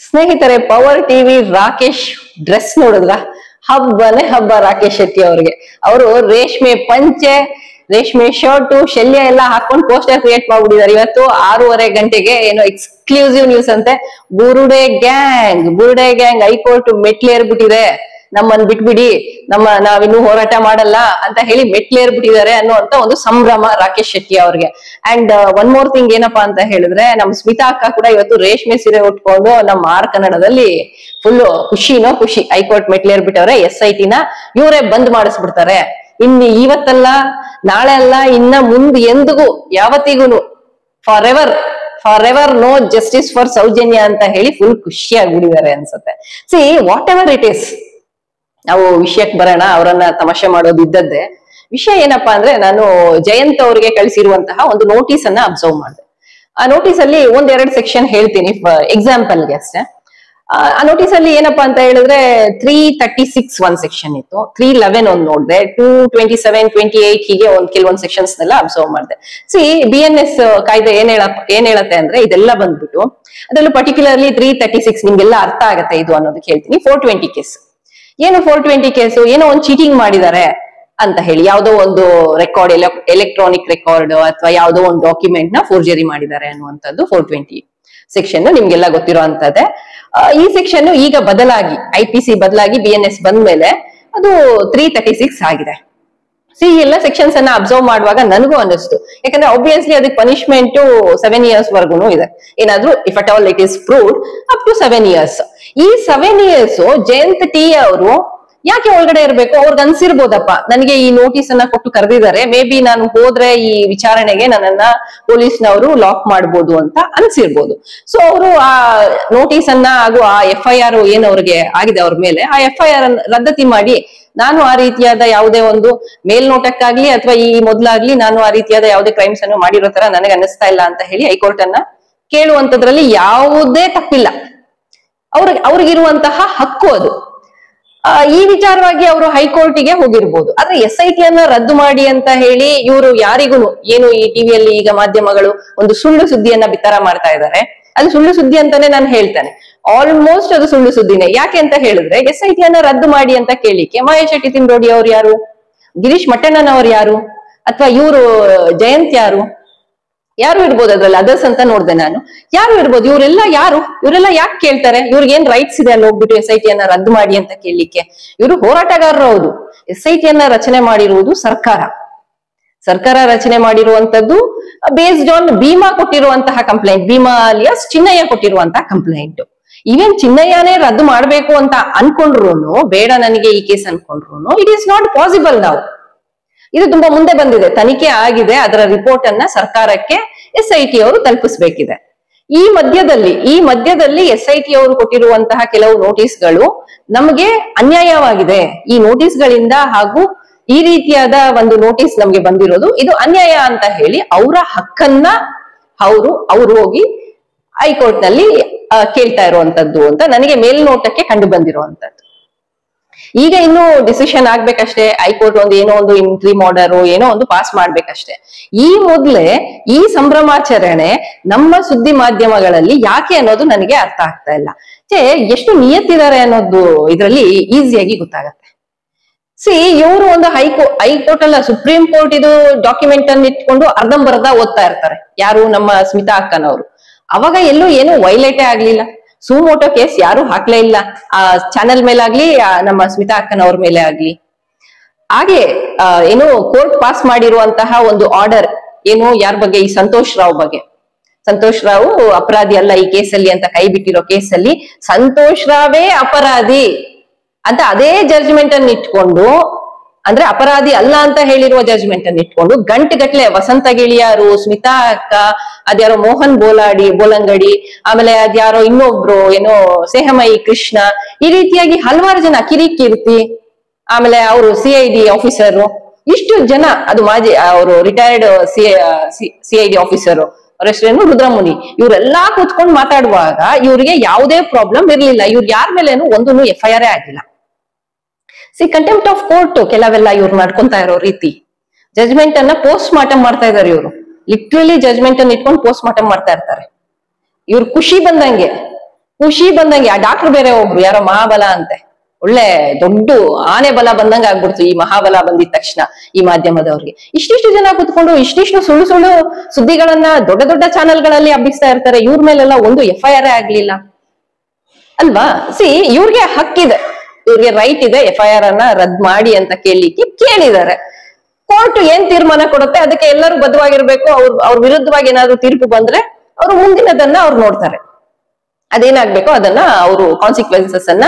ಸ್ನೇಹಿತರೆ, power TV Rakesh dress ನೋಡಿದ್ರ? ಹಬ್ಬನೇ ಹಬ್ಬ ರಾಕೇಶ್ ಶೆಟ್ಟಿ ಅವ್ರಿಗೆ. ಅವರು ರೇಷ್ಮೆ ಪಂಚೆ, ರೇಷ್ಮೆ ಶರ್ಟು, ಶಲ್ಯ ಎಲ್ಲ ಹಾಕೊಂಡು ಪೋಸ್ಟರ್ ಕ್ರಿಯೇಟ್ ಮಾಡ್ಬಿಟ್ಟಿದ್ದಾರೆ. ಇವತ್ತು 6:30 ಗಂಟೆಗೆ ಏನೋ ಎಕ್ಸ್ಕ್ಲೂಸಿವ್ ನ್ಯೂಸ್ ಅಂತೆ. ಬುರುಡೆ ಗ್ಯಾಂಗ್ ಹೈಕೋರ್ಟ್ ಮೆಟ್ಲೇರ್ಬಿಟ್ಟಿದೆ, ನಮ್ಮನ್ ಬಿಟ್ಬಿಡಿ, ನಾವಿನ್ನೂ ಹೋರಾಟ ಮಾಡಲ್ಲ ಅಂತ ಹೇಳಿ ಮೆಟ್ಲೇರ್ಬಿಟ್ಟಿದ್ದಾರೆ ಅನ್ನುವಂತ ಒಂದು ಸಂಭ್ರಮ ರಾಕೇಶ್ ಶೆಟ್ಟಿ ಅವ್ರಿಗೆ. ಅಂಡ್ ಒನ್ ಮೋರ್ ಥಿಂಗ್ ಏನಪ್ಪಾ ಅಂತ ಹೇಳಿದ್ರೆ, ನಮ್ ಸ್ಮಿತಾ ಅಕ್ಕ ಕೂಡ ಇವತ್ತು ರೇಷ್ಮೆ ಸೀರೆ ಉಟ್ಕೊಂಡು ನಮ್ಮ ಕನ್ನಡದಲ್ಲಿ ಫುಲ್ ಖುಷಿ. ಹೈಕೋರ್ಟ್ ಮೆಟ್ಲೇರ್ಬಿಟ್ಟವ್ರೆ, SIT ನ ಇವರೇ ಬಂದ್ ಮಾಡಿಸ್ಬಿಡ್ತಾರೆ. ಇವತ್ತಲ್ಲ, ನಾಳೆ ಅಲ್ಲ, ಇನ್ನ ಮುಂದೆ ಎಂದಿಗೂ ಯಾವತ್ತಿಗೂ forever no justice for Soujanya ಅಂತ ಹೇಳಿ ಫುಲ್ ಖುಷಿ ಆಗ್ಬಿಟ್ಟಿದ್ದಾರೆ ಅನ್ಸುತ್ತೆ. See whatever it is, ನಾವು ವಿಷಯಕ್ಕೆ ಬರೋಣ. ಅವರನ್ನ ತಮಾಷೆ ಮಾಡೋದು ಇದ್ದದ್ದೇ. ವಿಷಯ ಏನಪ್ಪಾ ಅಂದ್ರೆ, ನಾನು ಜಯಂತ್ ಅವ್ರಿಗೆ ಕಳಿಸಿರುವಂತಹ ಒಂದು ನೋಟಿಸ್ ಅನ್ನ ಅಬ್ಸರ್ವ್ ಮಾಡಿದೆ. ಆ ನೋಟಿಸ್ ಅಲ್ಲಿ 1-2 ಸೆಕ್ಷನ್ ಹೇಳ್ತೀನಿ ಎಕ್ಸಾಂಪಲ್ಗೆ ಅಷ್ಟೇ. ಆ ನೋಟಿಸ್ ಅಲ್ಲಿ ಏನಪ್ಪಾ ಅಂತ ಹೇಳಿದ್ರೆ 336 ಒಂದ್ ಸೆಕ್ಷನ್ ಇತ್ತು, 311 ಒಂದ್ ನೋಡಿದೆ, 227, 28 ಹೀಗೆ ಕೆಲವೊಂದ್ ಸೆಕ್ಷನ್ಸ್ ನೆಲ್ಲ ಅಬ್ಸರ್ವ್ ಮಾಡಿದೆ. ಸಿ BNS ಕಾಯ್ದೆ ಏನ್ ಹೇಳತ್ತೆ ಅಂದ್ರೆ, ಇದೆಲ್ಲ ಬಂದ್ಬಿಟ್ಟು ಅದರಲ್ಲೂ ಪರ್ಟಿಕ್ಯುಲರ್ಲಿ 336 ನಿಮ್ಗೆಲ್ಲ ಅರ್ಥ ಆಗತ್ತೆ ಇದು ಅನ್ನೋದಕ್ಕೆ ಹೇಳ್ತೀನಿ. 420 ಕೇಸ್. ಏನು 420 ಕೇಸು? ಏನೋ ಒಂದು ಚೀಟಿಂಗ್ ಮಾಡಿದ್ದಾರೆ ಅಂತ ಹೇಳಿ, ಯಾವ್ದೋ ಒಂದು ರೆಕಾರ್ಡ್, ಎಲೆಕ್ಟ್ರಾನಿಕ್ ರೆಕಾರ್ಡ್ ಅಥವಾ ಯಾವ್ದೋ ಒಂದು ಡಾಕ್ಯುಮೆಂಟ್ ನ ಫೋರ್ಜರಿ ಮಾಡಿದ್ದಾರೆ ಅನ್ನುವಂಥದ್ದು 420 ಸೆಕ್ಷನ್ ನಿಮ್ಗೆಲ್ಲ ಗೊತ್ತಿರೋ ಅಂತದ್ದೇ. ಈ ಸೆಕ್ಷನ್ ಈಗ ಬದಲಾಗಿ IPC ಬದಲಾಗಿ BNS ಬಂದ್ಮೇಲೆ ಅದು 336 ಆಗಿದೆ. ಸಿ ಎಲ್ಲ ಸೆಕ್ಷನ್ಸ್ ಅನ್ನ ಅಬ್ಸರ್ವ್ ಮಾಡುವಾಗ ನನಗೂ ಅನ್ನಿಸ್ತು, ಯಾಕಂದ್ರೆ ಆಬ್ವಿಯಸ್ಲಿ ಅದಕ್ಕೆ ಪನಿಷ್ಮೆಂಟ್ 7 years ವರ್ಗುನು ಇದೆ. ಏನಾದ್ರೂ if at all it is proved up to 7 years. ಈ 7 years ಜಯಂತ್ ಟಿ ಅವರು ಯಾಕೆ ಒಳಗಡೆ ಇರ್ಬೇಕು? ಅವ್ರಿಗೆ ಅನ್ಸಿರ್ಬೋದಪ್ಪ, ನನಗೆ ಈ ನೋಟಿಸ್ ಅನ್ನ ಕೊಟ್ಟು ಕರೆದಿದ್ದಾರೆ, ಮೇ ಬಿ ನಾನು ಹೋದ್ರೆ ಈ ವಿಚಾರಣೆಗೆ ನನ್ನನ್ನ ಪೊಲೀಸ್ನವರು ಲಾಕ್ ಮಾಡ್ಬೋದು ಅಂತ ಅನ್ಸಿರ್ಬೋದು. ಸೊ ಅವರು ಆ ನೋಟಿಸ್ ಅನ್ನ ಹಾಗೂ ಆ FIR ಏನ್ ಅವ್ರಿಗೆ ಆಗಿದೆ ಅವ್ರ ಮೇಲೆ, ಆ FIR ರದ್ದತಿ ಮಾಡಿ, ನಾನು ಆ ರೀತಿಯಾದ ಯಾವುದೇ ಒಂದು ಮೇಲ್ನೋಟಕ್ಕಾಗ್ಲಿ ಅಥವಾ ಈ ಮೊದ್ಲಾಗ್ಲಿ ನಾನು ಆ ರೀತಿಯಾದ ಯಾವುದೇ ಕ್ರೈಮ್ಸ್ ಅನ್ನು ಮಾಡಿರೋ ತರ ನನಗೆ ಅನ್ನಿಸ್ತಾ ಇಲ್ಲ ಅಂತ ಹೇಳಿ ಹೈಕೋರ್ಟ್ ಅನ್ನ ಕೇಳುವಂತದ್ರಲ್ಲಿ ಯಾವುದೇ ತಪ್ಪಿಲ್ಲ. ಅವ್ರಿಗಿರುವಂತಹ ಹಕ್ಕು ಅದು. ಈ ವಿಚಾರವಾಗಿ ಅವರು ಹೈಕೋರ್ಟಿಗೆ ಹೋಗಿರ್ಬೋದು. ಆದ್ರೆ SIT ಅನ್ನ ರದ್ದು ಮಾಡಿ ಅಂತ ಹೇಳಿ ಇವರು ಯಾರಿಗೂ ಏನು ಈ ಟಿವಿಯಲ್ಲಿ ಈಗ ಮಾಧ್ಯಮಗಳು ಒಂದು ಸುಳ್ಳು ಸುದ್ದಿಯನ್ನ ಬಿತ್ತರ ಮಾಡ್ತಾ ಇದ್ದಾರೆ. ಅದು ಸುಳ್ಳು ಸುದ್ದಿ ಅಂತಾನೆ ನಾನು ಹೇಳ್ತೇನೆ. ಆಲ್ಮೋಸ್ಟ್ ಅದು ಸುಳ್ಳು ಸುದ್ದಿನೇ. ಯಾಕೆ ಅಂತ ಹೇಳಿದ್ರೆ, SIT ಅನ್ನ ರದ್ದು ಮಾಡಿ ಅಂತ ಕೇಳಿಕ್ಕೆ ಮಹೇಶ್ ಶೆಟ್ಟಿ ತಿಮ್ರೋಡಿ ಅವ್ರು ಯಾರು, ಗಿರೀಶ್ ಮಟ್ಟಣ್ಣನವ್ರು ಯಾರು, ಅಥವಾ ಇವರು ಜಯಂತ್ ಯಾರು ಇರ್ಬೋದು ಅದ್ರಲ್ಲಿ, ಅದರ್ಸ್ ಅಂತ ನೋಡ್ದೆ ನಾನು. ಯಾರು ಇರ್ಬೋದು, ಇವರೆಲ್ಲ ಯಾಕೆ ಕೇಳ್ತಾರೆ? ಇವ್ರಿಗೆ ಏನ್ ರೈಟ್ಸ್ ಇದೆ ಅಲ್ಲಿ ಹೋಗ್ಬಿಟ್ಟು SIT ಅನ್ನ ರದ್ದು ಮಾಡಿ ಅಂತ ಕೇಳಲಿಕ್ಕೆ? ಇವರು ಹೋರಾಟಗಾರರು. ಹೌದು, SIT ಅನ್ನ ರಚನೆ ಮಾಡಿರುವುದು ಸರ್ಕಾರ ರಚನೆ ಮಾಡಿರುವಂತದ್ದು ಬೇಸ್ಡ್ ಆನ್ ಭೀಮಾ ಕೊಟ್ಟಿರುವಂತಹ ಕಂಪ್ಲೇಂಟ್, ಭೀಮಾ ಅಲಿಯಾಸ್ ಚಿನ್ನಯ್ಯ ಕೊಟ್ಟಿರುವಂತಹ ಕಂಪ್ಲೇಂಟ್. ಈವನ್ ಚಿನ್ನಯ್ಯನೇ ರದ್ದು ಮಾಡ್ಬೇಕು ಅಂತ ಅನ್ಕೊಂಡ್ರು, ಬೇಡ ನನಗೆ ಈ ಕೇಸ್ ಅನ್ಕೊಂಡ್ರು, ಇಟ್ ಈಸ್ ನಾಟ್ ಪಾಸಿಬಲ್. ನಾವು ಇದು ತುಂಬಾ ಮುಂದೆ ಬಂದಿದೆ, ತನಿಖೆ ಆಗಿದೆ, ಅದರ ರಿಪೋರ್ಟ್ ಅನ್ನ ಸರ್ಕಾರಕ್ಕೆ SIT ಅವರು ತಲುಪಿಸ್ಬೇಕಿದೆ. ಈ ಮಧ್ಯದಲ್ಲಿ SIT ಅವರು ಕೊಟ್ಟಿರುವಂತಹ ಕೆಲವು ನೋಟಿಸ್ಗಳು ನಮಗೆ ಅನ್ಯಾಯವಾಗಿದೆ. ಈ ನೋಟಿಸ್ಗಳಿಂದ ಹಾಗೂ ಈ ರೀತಿಯಾದ ಒಂದು ನೋಟಿಸ್ ನಮ್ಗೆ ಬಂದಿರೋದು ಇದು ಅನ್ಯಾಯ ಅಂತ ಹೇಳಿ ಅವರ ಹಕ್ಕನ್ನ ಅವರು ಹೋಗಿ ಹೈಕೋರ್ಟ್ ನಲ್ಲಿ ಕೇಳ್ತಾ ಇರುವಂತದ್ದು ಅಂತ ನನಗೆ ಮೇಲ್ನೋಟಕ್ಕೆ ಕಂಡು ಬಂದಿರುವಂತದ್ದು. ಈಗ ಇನ್ನು ಡಿಸಿಷನ್ ಆಗ್ಬೇಕಷ್ಟೇ. ಹೈಕೋರ್ಟ್ ಏನೋ ಒಂದು ಇಂಟ್ರಿಮ್ ಆರ್ಡರ್ ಏನೋ ಒಂದು ಪಾಸ್ ಮಾಡ್ಬೇಕಷ್ಟೇ. ಈ ಮೊದ್ಲೇ ಈ ಸಂಭ್ರಮಾಚರಣೆ ನಮ್ಮ ಸುದ್ದಿ ಮಾಧ್ಯಮಗಳಲ್ಲಿ ಯಾಕೆ ಅನ್ನೋದು ನನಗೆ ಅರ್ಥ ಆಗ್ತಾ ಇಲ್ಲ. ಎಷ್ಟು ನಿಯತ್ತಿದ್ದಾರೆ ಅನ್ನೋದು ಇದರಲ್ಲಿ ಈಸಿಯಾಗಿ ಗೊತ್ತಾಗತ್ತೆ. ಸಿ ಇವರು ಒಂದು ಹೈಕೋರ್ಟ್ ಅಲ್ಲ, ಸುಪ್ರೀಂ ಕೋರ್ಟ್ ಇದು ಡಾಕ್ಯುಮೆಂಟ್ ಅನ್ನು ಇಟ್ಕೊಂಡು ಅರ್ಧಂಬರ್ಧ ಓದ್ತಾ ಇರ್ತಾರೆ. ಯಾರು? ನಮ್ಮ ಸ್ಮಿತಾ ಅಕ್ಕನವರು. ಅವಾಗ ಎಲ್ಲೂ ಏನು ವೈಲೇಟೇ ಆಗ್ಲಿಲ್ಲ. ಸುಮೋಟೋ ಕೇಸ್ ಯಾರು ಹಾಕ್ಲೇ ಇಲ್ಲ, ಆ ಚಾನೆಲ್ ಮೇಲಾಗ್ಲಿ, ನಮ್ಮ ಸ್ಮಿತಾ ಅಕ್ಕನವ್ರ ಮೇಲೆ ಆಗ್ಲಿ. ಹಾಗೆ ಏನು ಕೋರ್ಟ್ ಪಾಸ್ ಮಾಡಿರುವಂತಹ ಒಂದು ಆರ್ಡರ್ ಏನು ಯಾರ ಬಗ್ಗೆ? ಈ ಸಂತೋಷ್ ರಾವ್ ಬಗ್ಗೆ. ಸಂತೋಷ್ ರಾವ್ ಅಪರಾಧಿ ಅಲ್ಲ ಈ ಕೇಸಲ್ಲಿ ಅಂತ ಕೈ ಬಿಟ್ಟಿರೋ ಕೇಸಲ್ಲಿ ಸಂತೋಷ್ ರಾವೇ ಅಪರಾಧಿ ಅಂತ ಅದೇ ಜಡ್ಜ್ಮೆಂಟ್ ಅನ್ನು ಇಟ್ಕೊಂಡು, ಅಂದ್ರೆ ಅಪರಾಧಿ ಅಲ್ಲ ಅಂತ ಹೇಳಿರುವ ಜಡ್ಜ್ಮೆಂಟ್ ಅನ್ನು ಇಟ್ಕೊಂಡು ಗಂಟೆಗಟ್ಲೆ ವಸಂತ ಗಿಳಿಯಾರು, ಸ್ಮಿತಾ ಅಕ್ಕ, ಅದ್ಯಾರೋ ಮೋಹನ್ ಬೋಲಂಗಡಿ, ಆಮೇಲೆ ಅದ್ಯಾರೋ ಇನ್ನೊಬ್ರು ಏನೋ ಸೇಹಮಯಿ ಕೃಷ್ಣ, ಈ ರೀತಿಯಾಗಿ ಹಲವಾರು ಜನ, ಕಿರಿಕೀರ್ತಿ, ಆಮೇಲೆ ಅವರು CID ಆಫೀಸರು, ಇಷ್ಟು ಜನ, ಅದು ಮಾಜಿ ಅವರು ರಿಟೈರ್ಡ್ CID ಆಫೀಸರು, ಅವ್ರ ಹೆಸರೇನು ರುದ್ರಮುನಿ, ಇವರೆಲ್ಲಾ ಕೂತ್ಕೊಂಡು ಮಾತಾಡುವಾಗ ಇವ್ರಿಗೆ ಯಾವುದೇ ಪ್ರಾಬ್ಲಮ್ ಇರ್ಲಿಲ್ಲ. ಇವ್ರು ಯಾರ ಮೇಲೇನು ಒಂದೂ FIR ಆಗಿಲ್ಲ. ಕಂಟೆಂಪ್ಟ್ ಆಫ್ ಕೋರ್ಟ್ ಕೆಲವೆಲ್ಲ ಇವ್ರು ಮಾಡ್ಕೊಂತಾ ಇರೋ ರೀತಿ, ಜಜ್ಮೆಂಟ್ ಅನ್ನ ಪೋಸ್ಟ್ ಮಾರ್ಟಮ್ ಮಾಡ್ತಾ ಇದಾರೆ ಇವರು. ಲಿಟ್ರಲಿ ಜಜ್ಮೆಂಟ್ ಅನ್ನ ಇಟ್ಕೊಂಡು ಪೋಸ್ಟ್ ಮಾರ್ಟಮ್ ಮಾಡ್ತಾ ಇರ್ತಾರೆ. ಇವ್ರು ಖುಷಿ ಬಂದಂಗೆ ಖುಷಿ ಬಂದಂಗೆ. ಆ ಡಾಕ್ಟರ್ ಬೇರೆ ಒಬ್ರು ಯಾರೋ ಮಹಾಬಲ ಅಂತೆ, ಒಳ್ಳೆ ದೊಡ್ಡ ಆನೆ ಬಲ ಬಂದಂಗ ಆಗ್ಬಿಡ್ತು ಈ ಮಹಾಬಲ ಬಂದಿದ ತಕ್ಷಣ ಈ ಮಾಧ್ಯಮದವ್ರಿಗೆ. ಇಷ್ಟಿಷ್ಟು ಜನ ಕುತ್ಕೊಂಡು ಇಷ್ಟಿಷ್ಟು ಸುಳ್ಳು ಸುಳ್ಳು ಸುದ್ದಿಗಳನ್ನ ದೊಡ್ಡ ದೊಡ್ಡ ಚಾನೆಲ್ಗಳಲ್ಲಿ ಹಬ್ಬಿಸ್ತಾ ಇರ್ತಾರೆ. ಇವ್ರ ಮೇಲೆಲ್ಲ ಒಂದು FIR ಆಗ್ಲಿಲ್ಲ ಅಲ್ವಾ? ಇವ್ರಿಗೆ ಹಕ್ಕಿದೆ, ಇವ್ರಿಗೆ ರೈಟ್ ಇದೆ FIR ಅನ್ನ ರದ್ದು ಮಾಡಿ ಅಂತ ಕೇಳಿದ್ದಾರೆ. ಕೋರ್ಟ್ ಏನ್ ತೀರ್ಮಾನ ಕೊಡುತ್ತೆ ಅದಕ್ಕೆ ಎಲ್ಲರೂ ಬದ್ಧವಾಗಿರ್ಬೇಕು. ಅವ್ರ ವಿರುದ್ಧವಾಗಿ ಏನಾದ್ರು ತೀರ್ಪು ಬಂದ್ರೆ ಅವರು ಮುಂದಿನದನ್ನ ಅವ್ರು ನೋಡ್ತಾರೆ. ಅದೇನಾಗ್ಬೇಕೋ ಅದನ್ನ ಅವರು ಕಾನ್ಸಿಕ್ವೆನ್ಸಸ್ ಅನ್ನ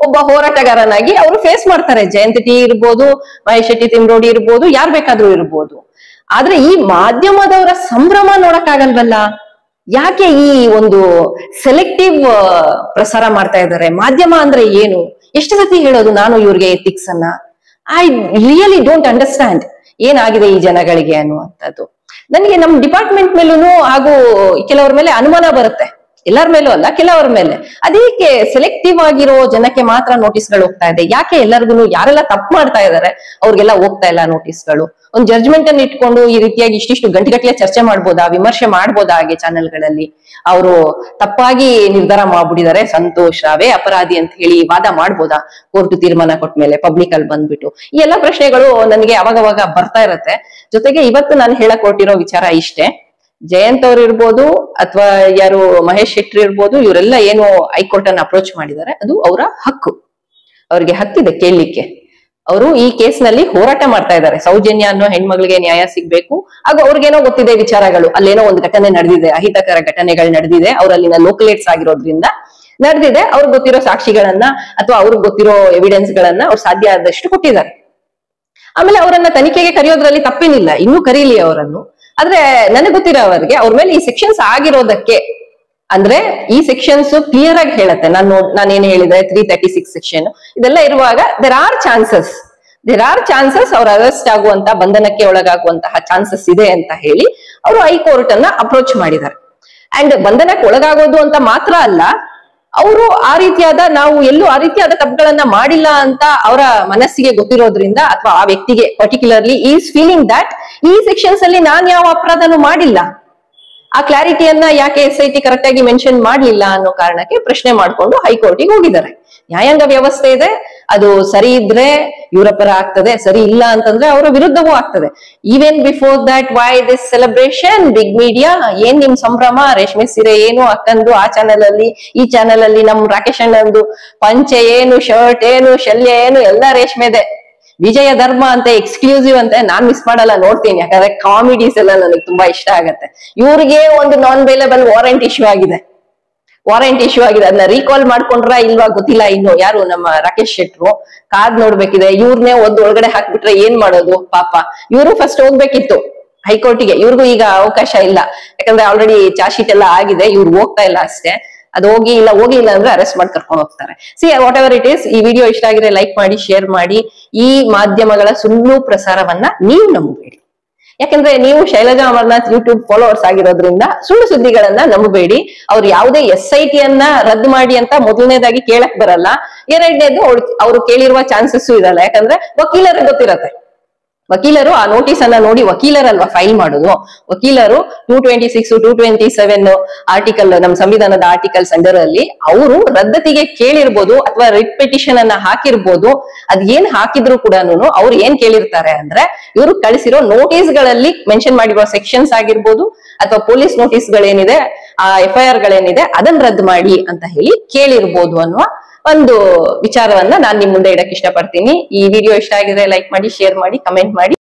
ಒಬ್ಬ ಹೋರಾಟಗಾರನಾಗಿ ಅವರು ಫೇಸ್ ಮಾಡ್ತಾರೆ. ಜಯಂತ್ ಟಿ ಇರ್ಬೋದು, ಮಹೇಶ್ ಶೆಟ್ಟಿ ತಿಮ್ರೋಡಿ ಇರ್ಬೋದು, ಯಾರ್ ಬೇಕಾದ್ರೂ ಇರ್ಬೋದು. ಆದ್ರೆ ಈ ಮಾಧ್ಯಮದವರ ಸಂಭ್ರಮ ನೋಡಕ್ಕಾಗಲ್ವಲ್ಲ? ಯಾಕೆ ಈ ಒಂದು ಸೆಲೆಕ್ಟಿವ್ ಪ್ರಸಾರ ಮಾಡ್ತಾ ಇದ್ದಾರೆ? ಮಾಧ್ಯಮ ಅಂದ್ರೆ ಏನು? ಎಷ್ಟು ಸತಿ ಹೇಳೋದು ನಾನು ಇವ್ರಿಗೆ ಎಥಿಕ್ಸ್ ಅನ್ನ? ಐ ರಿಯಲಿ ಡೋಂಟ್ ಅಂಡರ್ಸ್ಟ್ಯಾಂಡ್ ಏನಾಗಿದೆ ಈ ಜನಗಳಿಗೆ ಅನ್ನುವಂಥದ್ದು. ನನಗೆ ನಮ್ಮ ಡಿಪಾರ್ಟ್ಮೆಂಟ್ ಮೇಲೂ ಹಾಗೂ ಕೆಲವರ ಮೇಲೆ ಅನುಮಾನ ಬರುತ್ತೆ. ಎಲ್ಲರ ಮೇಲೂ ಅಲ್ಲ, ಕೆಲವರ ಮೇಲೆ. ಅದಕ್ಕೆ ಸೆಲೆಕ್ಟಿವ್ ಆಗಿರೋ ಜನಕ್ಕೆ ಮಾತ್ರ ನೋಟಿಸ್ಗಳು ಹೋಗ್ತಾ ಇದೆ. ಯಾಕೆ ಎಲ್ಲರಿಗೂ ಯಾರೆಲ್ಲ ತಪ್ಪು ಮಾಡ್ತಾ ಇದಾರೆ ಅವ್ರಿಗೆಲ್ಲ ಹೋಗ್ತಾ ಇಲ್ಲ ನೋಟಿಸ್ಗಳು? ಒಂದು ಜಡ್ಜ್ಮೆಂಟ್ ಅನ್ನು ಇಟ್ಕೊಂಡು ಈ ರೀತಿಯಾಗಿ ಇಷ್ಟಿಷ್ಟು ಗಂಟೆಗಟ್ಟಲೆ ಚರ್ಚೆ ಮಾಡ್ಬೋದಾ, ವಿಮರ್ಶೆ ಮಾಡ್ಬೋದಾ ಹಾಗೆ ಚಾನೆಲ್ಗಳಲ್ಲಿ? ಅವರು ತಪ್ಪಾಗಿ ನಿರ್ಧಾರ ಮಾಡ್ಬಿಟ್ಟಿದ್ದಾರೆ, ಸಂತೋಷ್ ರಾವೇ ಅಪರಾಧಿ ಅಂತ ಹೇಳಿ ವಾದ ಮಾಡ್ಬೋದಾ ಕೋರ್ಟ್ ತೀರ್ಮಾನ ಕೊಟ್ಮೇಲೆ ಪಬ್ಲಿಕ್ ಅಲ್ಲಿ ಬಂದ್ಬಿಟ್ಟು? ಈ ಎಲ್ಲಾ ಪ್ರಶ್ನೆಗಳು ನನಗೆ ಅವಾಗವಾಗ ಬರ್ತಾ ಇರತ್ತೆ. ಜೊತೆಗೆ ಇವತ್ತು ನಾನು ಹೇಳಕ್ ಹೊರಟಿರೋ ವಿಚಾರ ಇಷ್ಟೇ. ಜಯಂತ್ ಅವ್ರು ಇರ್ಬೋದು ಅಥವಾ ಯಾರು ಮಹೇಶ್ ಶೆಟ್ಟಿ ಇರ್ಬೋದು, ಇವರೆಲ್ಲ ಏನು ಹೈಕೋರ್ಟ್ ಅನ್ನು ಅಪ್ರೋಚ್ ಮಾಡಿದ್ದಾರೆ ಅದು ಅವರ ಹಕ್ಕು. ಅವ್ರಿಗೆ ಹಕ್ಕಿದೆ ಕೇಳಲಿಕ್ಕೆ. ಅವರು ಈ ಕೇಸ್ ನಲ್ಲಿ ಹೋರಾಟ ಮಾಡ್ತಾ ಇದ್ದಾರೆ. ಸೌಜನ್ಯ ಅನ್ನೋ ಹೆಣ್ಮಗಳಿಗೆ ನ್ಯಾಯ ಸಿಗ್ಬೇಕು. ಹಾಗೂ ಅವ್ರಿಗೇನೋ ಗೊತ್ತಿದೆ ವಿಚಾರಗಳು, ಅಲ್ಲೇನೋ ಒಂದು ಘಟನೆ ನಡೆದಿದೆ, ಅಹಿತಕರ ಘಟನೆಗಳು ನಡೆದಿದೆ, ಅವ್ರಲ್ಲಿನ ಲೋಕಲೇಟ್ಸ್ ಆಗಿರೋದ್ರಿಂದ ನಡೆದಿದೆ. ಅವ್ರಿಗೆ ಗೊತ್ತಿರೋ ಸಾಕ್ಷಿಗಳನ್ನ ಅಥವಾ ಅವ್ರಿಗೆ ಗೊತ್ತಿರೋ ಎವಿಡೆನ್ಸ್ ಗಳನ್ನ ಅವ್ರು ಸಾಧ್ಯ ಆದಷ್ಟು ಕೊಟ್ಟಿದ್ದಾರೆ. ಆಮೇಲೆ ಅವರನ್ನ ತನಿಖೆಗೆ ಕರೆಯೋದ್ರಲ್ಲಿ ತಪ್ಪೇನಿಲ್ಲ, ಇನ್ನೂ ಕರೀಲಿ ಅವರನ್ನು. ಆದ್ರೆ ನನಗೆ ಗೊತ್ತಿರೋವರೆಗೆ ಅವ್ರ ಮೇಲೆ ಈ ಸೆಕ್ಷನ್ಸ್ ಆಗಿರೋದಕ್ಕೆ, ಅಂದ್ರೆ ಈ ಸೆಕ್ಷನ್ಸ್ ಕ್ಲಿಯರ್ ಆಗಿ ಹೇಳತ್ತೆ. ನಾನೇನು ಹೇಳಿದೆ 336 ಸೆಕ್ಷನ್ ಇದೆಲ್ಲ ಇರುವಾಗ ದೇರ್ ಆರ್ ಚಾನ್ಸಸ್ ಅವ್ರ ಅರೆಸ್ಟ್ ಆಗುವಂತ, ಬಂಧನಕ್ಕೆ ಒಳಗಾಗುವಂತಹ ಚಾನ್ಸಸ್ ಇದೆ ಅಂತ ಹೇಳಿ ಅವರು ಹೈಕೋರ್ಟ್ ಅನ್ನ ಅಪ್ರೋಚ್ ಮಾಡಿದ್ದಾರೆ. ಅಂಡ್ ಬಂಧನಕ್ಕೆ ಒಳಗಾಗೋದು ಅಂತ ಮಾತ್ರ ಅಲ್ಲ, ಅವರು ಆ ರೀತಿಯಾದ, ನಾವು ಎಲ್ಲೂ ಆ ರೀತಿಯಾದ ತಪ್ಪುಗಳನ್ನ ಮಾಡಿಲ್ಲ ಅಂತ ಅವರ ಮನಸ್ಸಿಗೆ ಗೊತ್ತಿರೋದ್ರಿಂದ, ಅಥವಾ ಆ ವ್ಯಕ್ತಿಗೆ ಪರ್ಟಿಕ್ಯುಲರ್ಲಿ ಈಸ್ ಫೀಲಿಂಗ್ ದಟ್ ಈ ಸೆಕ್ಷನ್ಸ್ ಅಲ್ಲಿ ನಾನ್ ಯಾವ ಅಪರಾಧನೂ ಮಾಡಿಲ್ಲ, ಆ ಕ್ಲಾರಿಟಿಯನ್ನ ಯಾಕೆ SIT ಕರೆಕ್ಟ್ ಆಗಿ ಮೆನ್ಷನ್ ಮಾಡ್ಲಿಲ್ಲ ಅನ್ನೋ ಕಾರಣಕ್ಕೆ ಪ್ರಶ್ನೆ ಮಾಡ್ಕೊಂಡು ಹೈಕೋರ್ಟಿಗೆ ಹೋಗಿದ್ದಾರೆ. ನ್ಯಾಯಾಂಗ ವ್ಯವಸ್ಥೆ ಇದೆ, ಅದು ಸರಿ ಇದ್ರೆ ಇವರ ಪರ ಆಗ್ತದೆ, ಸರಿ ಇಲ್ಲ ಅಂತಂದ್ರೆ ಅವರ ವಿರುದ್ಧವೂ ಆಗ್ತದೆ. Even before that why this celebration, big media ಏನ್ ನಿಮ್ ಸಂಭ್ರಮ? ರೇಷ್ಮೆ ಸೀರೆ ಏನು ಅಕ್ಕಂದು ಆ ಚಾನೆಲ್ ಅಲ್ಲಿ, ಈ ಚಾನೆಲ್ ಅಲ್ಲಿ ನಮ್ ರಾಕೇಶ್ ಅಣ್ಣಂದು ಪಂಚೆ ಏನು, ಶರ್ಟ್ ಏನು, ಶಲ್ಯ ಏನು, ಎಲ್ಲಾ ರೇಷ್ಮೆದೆ. ವಿಜಯ ಧರ್ಮ ಅಂತ ಎಕ್ಸ್ಕ್ಲೂಸಿವ್ ಅಂತ ನಾನ್ ಮಿಸ್ ಮಾಡಲ್ಲ, ನೋಡ್ತೀನಿ. ಯಾಕಂದ್ರೆ ಕಾಮಿಡೀಸ್ ಎಲ್ಲ ನನಗೆ ತುಂಬಾ ಇಷ್ಟ ಆಗತ್ತೆ. ಇವ್ರಿಗೆ ಒಂದು ನಾನ್ ಬೇಲೆಬಲ್ ವಾರೆಂಟ್ ಇಶ್ಯೂ ಆಗಿದೆ, ಅದನ್ನ ರೀಕಾಲ್ ಮಾಡ್ಕೊಂಡ್ರ ಇಲ್ವಾ ಗೊತ್ತಿಲ್ಲ. ಇನ್ನು ಯಾರು ನಮ್ಮ ರಾಕೇಶ್ ಶೆಟ್ರು, ಕಾದ್ ನೋಡ್ಬೇಕಿದೆ. ಇವ್ರನ್ನೇ ಒಳಗಡೆ ಹಾಕ್ಬಿಟ್ರೆ ಏನ್ ಮಾಡೋದು ಪಾಪ. ಇವರು ಫಸ್ಟ್ ಹೋಗ್ಬೇಕಿತ್ತು ಹೈಕೋರ್ಟಿಗೆ, ಇವ್ರಿಗೂ ಈಗ ಅವಕಾಶ ಇಲ್ಲ. ಯಾಕಂದ್ರೆ ಆಲ್ರೆಡಿ ಚಾರ್ಜ್ ಶೀಟ್ ಎಲ್ಲ ಆಗಿದೆ, ಇವ್ರು ಹೋಗ್ತಾ ಇಲ್ಲ ಅಷ್ಟೇ. ಅದು ಹೋಗಿಲ್ಲ ಅಂದ್ರೆ ಅರೆಸ್ಟ್ ಮಾಡಿ ಕರ್ಕೊಂಡು ಹೋಗ್ತಾರೆ. ವಾಟ್ ಎವರ್ ಇಟ್ ಈಸ್, ಈ ವಿಡಿಯೋ ಇಷ್ಟ ಆಗಿದ್ರೆ ಲೈಕ್ ಮಾಡಿ, ಶೇರ್ ಮಾಡಿ. ಈ ಮಾಧ್ಯಮಗಳ ಸುಳ್ಳು ಪ್ರಸಾರವನ್ನ ನೀವು ನಂಬಬೇಡಿ. ಯಾಕಂದ್ರೆ ನೀವು ಶೈಲಜಾ ಅಮರ್ನಾಥ್ ಯೂಟ್ಯೂಬ್ ಫಾಲೋವರ್ಸ್ ಆಗಿರೋದ್ರಿಂದ ಸುಳ್ಳು ಸುದ್ದಿಗಳನ್ನ ನಂಬಬೇಡಿ. ಅವ್ರು ಯಾವುದೇ SIT ಅನ್ನ ರದ್ದು ಮಾಡಿ ಅಂತ ಮೊದಲನೇದಾಗಿ ಕೇಳಕ್ ಬರಲ್ಲ. ಎರಡನೇದು ಅವ್ರು ಕೇಳಿರುವ ಚಾನ್ಸಸ್ ಇರಲ್ಲ. ಯಾಕಂದ್ರೆ ವಕೀಲರಿಗೆ ಗೊತ್ತಿರತ್ತೆ. ವಕೀಲರು ಆ ನೋಟಿಸ್ ಅನ್ನ ನೋಡಿ, ವಕೀಲರಲ್ವಾ ಫೈಲ್ ಮಾಡೋದು, ವಕೀಲರು 226, 227 ಆರ್ಟಿಕಲ್, ನಮ್ಮ ಸಂವಿಧಾನದ ಆರ್ಟಿಕಲ್ಸ್ ಅಂಡರ್ ಅಲ್ಲಿ ಅವರು ರದ್ದತಿಗೆ ಕೇಳಿರ್ಬೋದು ಅಥವಾ ರಿಟ್ ಪಿಟಿಷನ್ ಅನ್ನ ಹಾಕಿರ್ಬೋದು. ಅದ್ ಏನ್ ಹಾಕಿದ್ರು ಕೂಡ ಅವ್ರು ಏನ್ ಕೇಳಿರ್ತಾರೆ ಅಂದ್ರೆ, ಇವರು ಕಳಿಸಿರೋ ನೋಟಿಸ್ ಗಳಲ್ಲಿ ಮೆನ್ಷನ್ ಮಾಡಿರೋ ಸೆಕ್ಷನ್ಸ್ ಆಗಿರ್ಬೋದು ಅಥವಾ ಪೊಲೀಸ್ ನೋಟಿಸ್ ಗಳೇನಿದೆ, ಆ FIR ಗಳೇನಿದೆ ಅದನ್ನ ರದ್ದು ಮಾಡಿ ಅಂತ ಹೇಳಿ ಕೇಳಿರ್ಬೋದು ಅನ್ನುವ ಒಂದು ವಿಚಾರವನ್ನ ನಾನು ನಿಮ್ ಮುಂದೆ ಇಡಕ್ ಇಷ್ಟಪಡ್ತೀನಿ. ಈ ವಿಡಿಯೋ ಇಷ್ಟ ಆಗಿದ್ರೆ ಲೈಕ್ ಮಾಡಿ, ಶೇರ್ ಮಾಡಿ, ಕಮೆಂಟ್ ಮಾಡಿ.